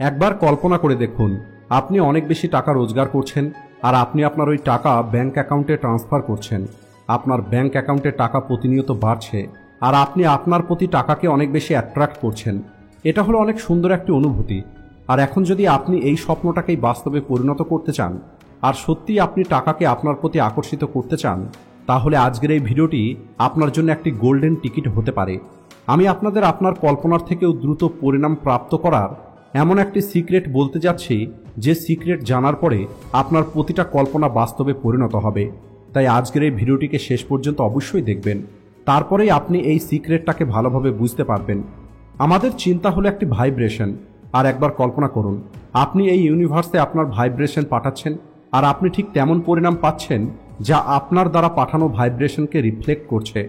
একবার কল্পনা করে দেখুন, আপনি অনেক বেশি টাকা রোজগার করছেন আর আপনি আপনার ওই টাকা ব্যাংক অ্যাকাউন্টে ট্রান্সফার করছেন। আপনার ব্যাংক অ্যাকাউন্টে টাকা প্রতিনিয়ত বাড়ছে আর আপনি আপনার প্রতি টাকাকে অনেক বেশি অ্যাট্রাক্ট করছেন। এটা হলো অনেক সুন্দর একটি অনুভূতি। আর এখন যদি আপনি এই স্বপ্নটাকেই বাস্তবে পরিণত করতে চান আর সত্যিই আপনি টাকাকে আপনার প্রতি আকর্ষিত করতে চান, তাহলে আজকের এই ভিডিওটি আপনার জন্য একটি গোল্ডেন টিকিট হতে পারে। আমি আপনাদের আপনার কল্পনার থেকেও দ্রুত পরিণাম প্রাপ্ত করার এমন একটি সিক্রেট বলতে যাচ্ছি, যে সিক্রেট জানার পরে আপনার প্রতিটা কল্পনা বাস্তবে পরিণত হবে। তাই আজকের এই ভিডিওটিকে শেষ পর্যন্ত অবশ্যই দেখবেন, তারপরেই আপনি এই সিক্রেটটাকে ভালোভাবে বুঝতে পারবেন। আমাদের চিন্তা হলো একটি ভাইব্রেশন। আর একবার কল্পনা করুন, আপনি এই ইউনিভার্সে আপনার ভাইব্রেশন পাঠাচ্ছেন আর আপনি ঠিক তেমন পরিণাম পাচ্ছেন যা আপনার দ্বারা পাঠানো ভাইব্রেশনকে রিফ্লেক্ট করছে।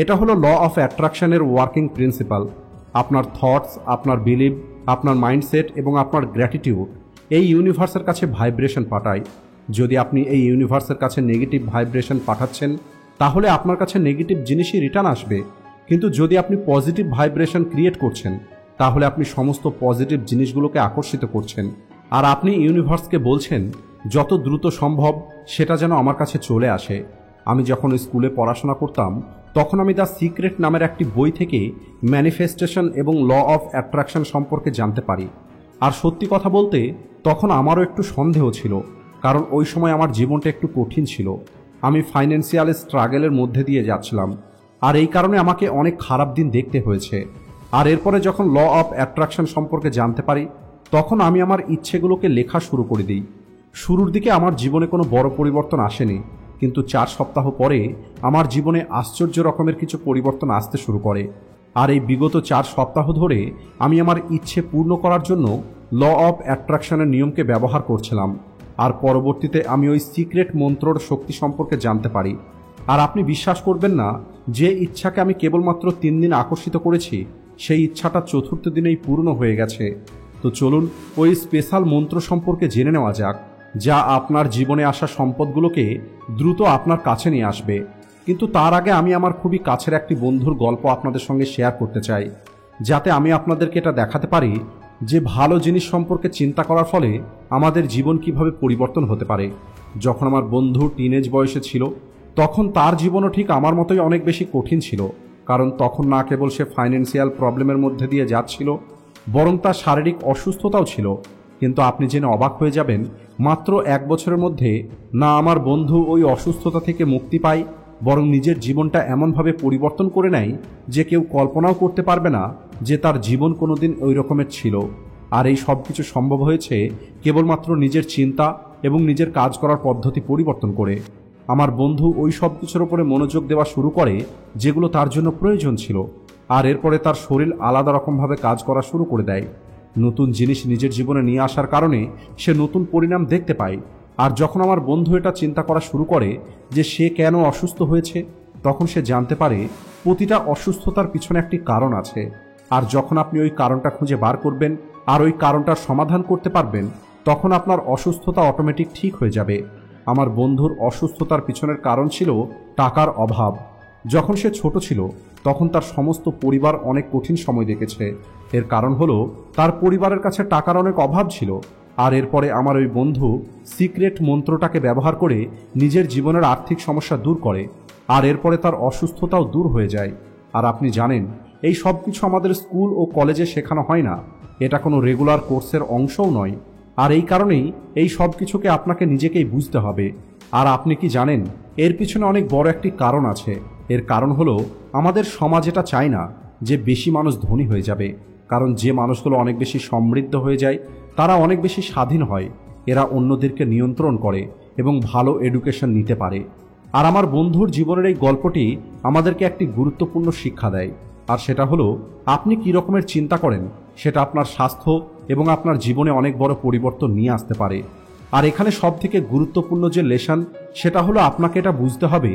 এটা হলো ল অফ অ্যাট্রাকশনের ওয়ার্কিং প্রিন্সিপাল। আপনার থটস, আপনার বিলিভ, আপনার মাইন্ডসেট এবং আপনার গ্র্যাটিটিউড এই ইউনিভার্সের কাছে ভাইব্রেশন পাঠায়। যদি আপনি এই ইউনিভার্সের কাছে নেগেটিভ ভাইব্রেশন পাঠাচ্ছেন, তাহলে আপনার কাছে নেগেটিভ জিনিসই রিটার্ন আসবে। কিন্তু যদি আপনি পজিটিভ ভাইব্রেশন ক্রিয়েট করছেন, তাহলে আপনি সমস্ত পজিটিভ জিনিসগুলোকে আকর্ষিত করছেন। আর আপনি ইউনিভার্সকে বলছেন যত দ্রুত সম্ভব সেটা যেন আমার কাছে চলে আসে। আমি যখন স্কুলে পড়াশোনা করতাম, তখন আমি দ্য সিক্রেট নামের একটি বই থেকে ম্যানিফেস্টেশন এবং ল অফ অ্যাট্রাকশন সম্পর্কে জানতে পারি। আর সত্যি কথা বলতে তখন আমারও একটু সন্দেহ ছিল, কারণ ওই সময় আমার জীবনটা একটু কঠিন ছিল। আমি ফাইন্যান্সিয়াল স্ট্রাগলের মধ্যে দিয়ে যাচ্ছিলাম, আর এই কারণে আমাকে অনেক খারাপ দিন দেখতে হয়েছে। আর এরপরে যখন ল অফ অ্যাট্রাকশন সম্পর্কে জানতে পারি, তখন আমি আমার ইচ্ছেগুলোকে লেখা শুরু করে দিই। শুরুর দিকে আমার জীবনে কোনো বড় পরিবর্তন আসেনি, কিন্তু 4 সপ্তাহ পরে আমার জীবনে আশ্চর্য রকমের কিছু পরিবর্তন আসতে শুরু করে। আর এই বিগত 4 সপ্তাহ ধরে আমি আমার ইচ্ছে পূর্ণ করার জন্য ল অফ অ্যাট্রাকশনের নিয়মকে ব্যবহার করছিলাম। আর পরবর্তীতে আমি ওই সিক্রেট মন্ত্রর শক্তি সম্পর্কে জানতে পারি। আর আপনি বিশ্বাস করবেন না, যে ইচ্ছাকে আমি কেবলমাত্র 3 দিন আকর্ষিত করেছি, সেই ইচ্ছাটা 4র্থ দিনেই পূর্ণ হয়ে গেছে। তো চলুন ওই স্পেশাল মন্ত্র সম্পর্কে জেনে নেওয়া যাক, যা আপনার জীবনে আসা সম্পদগুলোকে দ্রুত আপনার কাছে নিয়ে আসবে। কিন্তু তার আগে আমি আমার খুবই কাছের একটি বন্ধুর গল্প আপনাদের সঙ্গে শেয়ার করতে চাই, যাতে আমি আপনাদেরকে এটা দেখাতে পারি যে ভালো জিনিস সম্পর্কে চিন্তা করার ফলে আমাদের জীবন কিভাবে পরিবর্তন হতে পারে। যখন আমার বন্ধু টিনেজ বয়সে ছিল, তখন তার জীবনও ঠিক আমার মতোই অনেক বেশি কঠিন ছিল। কারণ তখন না কেবল সে ফাইন্যান্সিয়াল প্রবলেমের মধ্যে দিয়ে যাচ্ছিল, বরং তার শারীরিক অসুস্থতাও ছিল। কিন্তু আপনি জেনে অবাক হয়ে যাবেন, মাত্র 1 বছরের মধ্যে না আমার বন্ধু ওই অসুস্থতা থেকে মুক্তি পায়, বরং নিজের জীবনটা এমনভাবে পরিবর্তন করে নেয় যে কেউ কল্পনাও করতে পারবে না যে তার জীবন কোনোদিন ওই রকমের ছিল। আর এই সব কিছু সম্ভব হয়েছে কেবলমাত্র নিজের চিন্তা এবং নিজের কাজ করার পদ্ধতি পরিবর্তন করে। আমার বন্ধু ওই সব কিছুর উপরে মনোযোগ দেওয়া শুরু করে যেগুলো তার জন্য প্রয়োজন ছিল। আর এরপরে তার শরীর আলাদা রকমভাবে কাজ করা শুরু করে দেয়। নতুন জিনিস নিজের জীবনে নিয়ে আসার কারণে সে নতুন পরিণাম দেখতে পায়। আর যখন আমার বন্ধু এটা চিন্তা করা শুরু করে যে সে কেন অসুস্থ হয়েছে, তখন সে জানতে পারে প্রতিটা অসুস্থতার পিছনে একটি কারণ আছে। আর যখন আপনি ওই কারণটা খুঁজে বার করবেন আর ওই কারণটার সমাধান করতে পারবেন, তখন আপনার অসুস্থতা অটোমেটিক ঠিক হয়ে যাবে। আমার বন্ধুর অসুস্থতার পিছনের কারণ ছিল টাকার অভাব। যখন সে ছোট ছিল, তখন তার সমস্ত পরিবার অনেক কঠিন সময় দেখেছে। এর কারণ হলো তার পরিবারের কাছে টাকার অনেক অভাব ছিল। আর এরপরে আমার ওই বন্ধু সিক্রেট মন্ত্রটাকে ব্যবহার করে নিজের জীবনের আর্থিক সমস্যা দূর করে। আর এরপরে তার অসুস্থতাও দূর হয়ে যায়। আর আপনি জানেন, এই সব কিছু আমাদের স্কুল ও কলেজে শেখানো হয় না। এটা কোনো রেগুলার কোর্সের অংশও নয়। আর এই কারণেই এই সব কিছুকে আপনাকে নিজেকেই বুঝতে হবে। আর আপনি কি জানেন, এর পিছনে অনেক বড় একটি কারণ আছে। এর কারণ হলো আমাদের সমাজ এটা চায় না যে বেশি মানুষ ধনী হয়ে যাবে। কারণ যে মানুষগুলো অনেক বেশি সমৃদ্ধ হয়ে যায়, তারা অনেক বেশি স্বাধীন হয়। এরা অন্যদেরকে নিয়ন্ত্রণ করে এবং ভালো এডুকেশন নিতে পারে। আর আমার বন্ধুর জীবনের এই গল্পটি আমাদেরকে একটি গুরুত্বপূর্ণ শিক্ষা দেয়। আর সেটা হলো, আপনি কী রকমের চিন্তা করেন সেটা আপনার স্বাস্থ্য এবং আপনার জীবনে অনেক বড় পরিবর্তন নিয়ে আসতে পারে। আর এখানে সবথেকে গুরুত্বপূর্ণ যে লেসন, সেটা হলো আপনাকে এটা বুঝতে হবে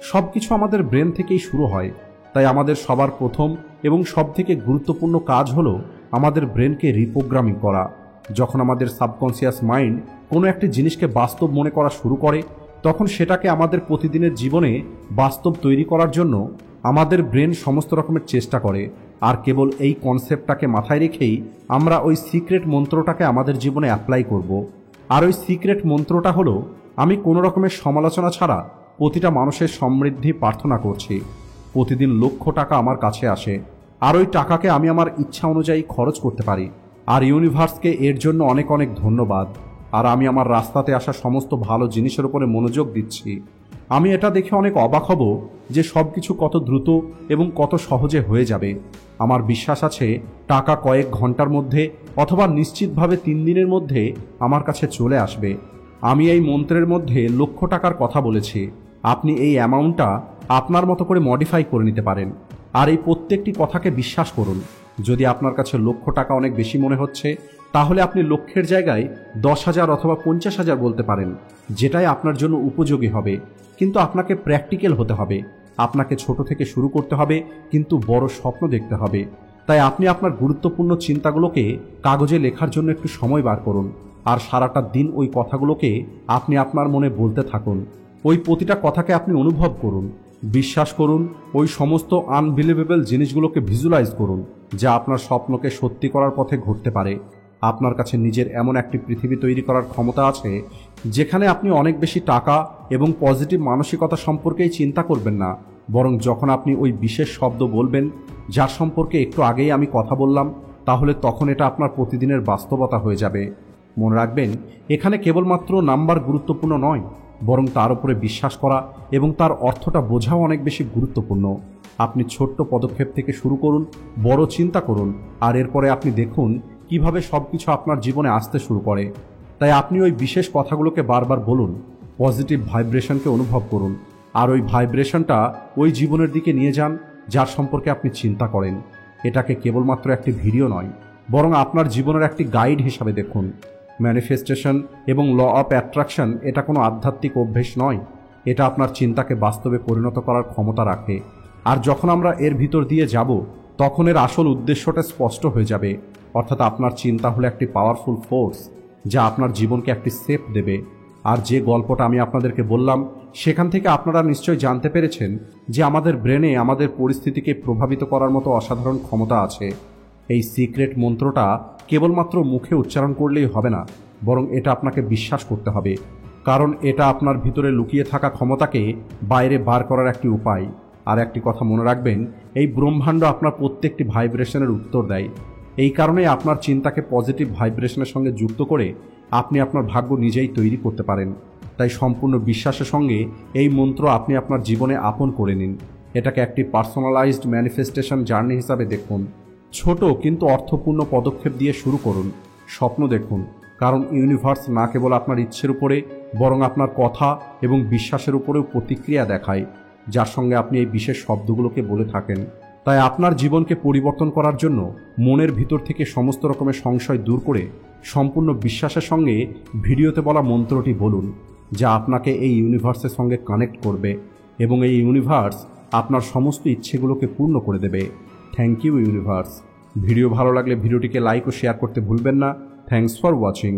সব কিছু আমাদের ব্রেন থেকেই শুরু হয়। তাই আমাদের সবার প্রথম এবং সবথেকে গুরুত্বপূর্ণ কাজ হলো আমাদের ব্রেনকে রিপ্রোগ্রামিং করা। যখন আমাদের সাবকনসিয়াস মাইন্ড কোনো একটি জিনিসকে বাস্তব মনে করা শুরু করে, তখন সেটাকে আমাদের প্রতিদিনের জীবনে বাস্তব তৈরি করার জন্য আমাদের ব্রেন সমস্ত রকমের চেষ্টা করে। আর কেবল এই কনসেপ্টটাকে মাথায় রেখেই আমরা ওই সিক্রেট মন্ত্রটাকে আমাদের জীবনে অ্যাপ্লাই করব। আর ওই সিক্রেট মন্ত্রটা হলো, আমি কোনো রকমের সমালোচনা ছাড়া প্রতিটা মানুষের সমৃদ্ধি প্রার্থনা করছি। প্রতিদিন লক্ষ টাকা আমার কাছে আসে, আর ওই টাকাকে আমি আমার ইচ্ছা অনুযায়ী খরচ করতে পারি। আর ইউনিভার্সকে এর জন্য অনেক অনেক ধন্যবাদ। আর আমি আমার রাস্তাতে আসা সমস্ত ভালো জিনিসের উপরে মনোযোগ দিচ্ছি। আমি এটা দেখে অনেক অবাক হব যে সব কিছু কত দ্রুত এবং কত সহজে হয়ে যাবে। আমার বিশ্বাস আছে টাকা কয়েক ঘন্টার মধ্যে অথবা নিশ্চিতভাবে 3 দিনের মধ্যে আমার কাছে চলে আসবে। আমি এই মন্ত্রের মধ্যে লক্ষ টাকার কথা বলেছি। আপনি এই অ্যামাউন্টটা আপনার মতো করে মডিফাই করে নিতে পারেন। আর এই প্রত্যেকটি কথাকে বিশ্বাস করুন। যদি আপনার কাছে লক্ষ টাকা অনেক বেশি মনে হচ্ছে, তাহলে আপনি লক্ষের জায়গায় 10,000 অথবা 50,000 বলতে পারেন, যেটাই আপনার জন্য উপযোগী হবে। কিন্তু আপনাকে প্র্যাকটিক্যাল হতে হবে। আপনাকে ছোট থেকে শুরু করতে হবে, কিন্তু বড় স্বপ্ন দেখতে হবে। তাই আপনি আপনার গুরুত্বপূর্ণ চিন্তাগুলোকে কাগজে লেখার জন্য একটু সময় বার করুন। আর সারাটা দিন ওই কথাগুলোকে আপনি আপনার মনে বলতে থাকুন। ওই প্রতিটা কথাকে আপনি অনুভব করুন, বিশ্বাস করুন। ওই সমস্ত আনবিলিভেবল জিনিসগুলোকে ভিজুয়ালাইজ করুন, যা আপনার স্বপ্নকে সত্যি করার পথে ঘটতে পারে। আপনার কাছে নিজের এমন একটি পৃথিবী তৈরি করার ক্ষমতা আছে, যেখানে আপনি অনেক বেশি টাকা এবং পজিটিভ মানসিকতা সম্পর্কেই চিন্তা করবেন না, বরং যখন আপনি ওই বিশেষ শব্দ বলবেন যার সম্পর্কে একটু আগেই আমি কথা বললাম, তাহলে তখন এটা আপনার প্রতিদিনের বাস্তবতা হয়ে যাবে। মনে রাখবেন, এখানে কেবলমাত্র নাম্বার গুরুত্বপূর্ণ নয়, বরং তার উপরে বিশ্বাস করা এবং তার অর্থটা বোঝাও অনেক বেশি গুরুত্বপূর্ণ। আপনি ছোট্ট পদক্ষেপ থেকে শুরু করুন, বড় চিন্তা করুন, আর এরপরে আপনি দেখুন কিভাবে সব কিছু আপনার জীবনে আসতে শুরু করে। তাই আপনি ওই বিশেষ কথাগুলোকে বারবার বলুন, পজিটিভ ভাইব্রেশনকে অনুভব করুন, আর ওই ভাইব্রেশনটা ওই জীবনের দিকে নিয়ে যান যার সম্পর্কে আপনি চিন্তা করেন। এটাকে কেবলমাত্র একটি ভিডিও নয়, বরং আপনার জীবনের একটি গাইড হিসাবে দেখুন। ম্যানিফেস্টেশন এবং ল অফ অ্যাট্রাকশন এটা কোনো আধ্যাত্মিক অভ্যেস নয়, এটা আপনার চিন্তাকে বাস্তবে পরিণত করার ক্ষমতা রাখে। আর যখন আমরা এর ভিতর দিয়ে যাব, তখন এর আসল উদ্দেশ্যটা স্পষ্ট হয়ে যাবে। অর্থাৎ আপনার চিন্তা হলো একটি পাওয়ারফুল ফোর্স, যা আপনার জীবনকে একটি শেপ দেবে। আর যে গল্পটা আমি আপনাদেরকে বললাম, সেখান থেকে আপনারা নিশ্চয়ই জানতে পেরেছেন যে আমাদের ব্রেনে আমাদের পরিস্থিতিকে প্রভাবিত করার মতো অসাধারণ ক্ষমতা আছে। এই সিক্রেট মন্ত্রটা কেবলমাত্র মুখে উচ্চারণ করলেই হবে না, বরং এটা আপনাকে বিশ্বাস করতে হবে, কারণ এটা আপনার ভিতরে লুকিয়ে থাকা ক্ষমতাকে বাইরে বার করার একটি উপায়। আর একটি কথা মনে রাখবেন, এই ব্রহ্মাণ্ড আপনার প্রত্যেকটি ভাইব্রেশনের উত্তর দেয়। এই কারণেই আপনার চিন্তাকে পজিটিভ ভাইব্রেশনের সঙ্গে যুক্ত করে আপনি আপনার ভাগ্য নিজেই তৈরি করতে পারেন। তাই সম্পূর্ণ বিশ্বাসের সঙ্গে এই মন্ত্র আপনি আপনার জীবনে আপন করে নিন। এটাকে একটি পার্সোনালাইজড ম্যানিফেস্টেশন জার্নি হিসাবে দেখুন। ছোট কিন্তু অর্থপূর্ণ পদক্ষেপ দিয়ে শুরু করুন। স্বপ্ন দেখুন, কারণ ইউনিভার্স না কেবল আপনার ইচ্ছের উপরে, বরং আপনার কথা এবং বিশ্বাসের উপরেও প্রতিক্রিয়া দেখায়, যার সঙ্গে আপনি এই বিশেষ শব্দগুলোকে বলে থাকেন। তাই আপনার জীবনকে পরিবর্তন করার জন্য মনের ভিতর থেকে সমস্ত রকমের সংশয় দূর করে সম্পূর্ণ বিশ্বাসের সঙ্গে ভিডিওতে বলা মন্ত্রটি বলুন, যা আপনাকে এই ইউনিভার্সের সঙ্গে কানেক্ট করবে এবং এই ইউনিভার্স আপনার সমস্ত ইচ্ছেগুলোকে পূর্ণ করে দেবে। Thank you universe. ভিডিও ভালো লাগলে ভিডিওটিকে লাইক ও শেয়ার করতে ভুলবেন না। Thanks for watching.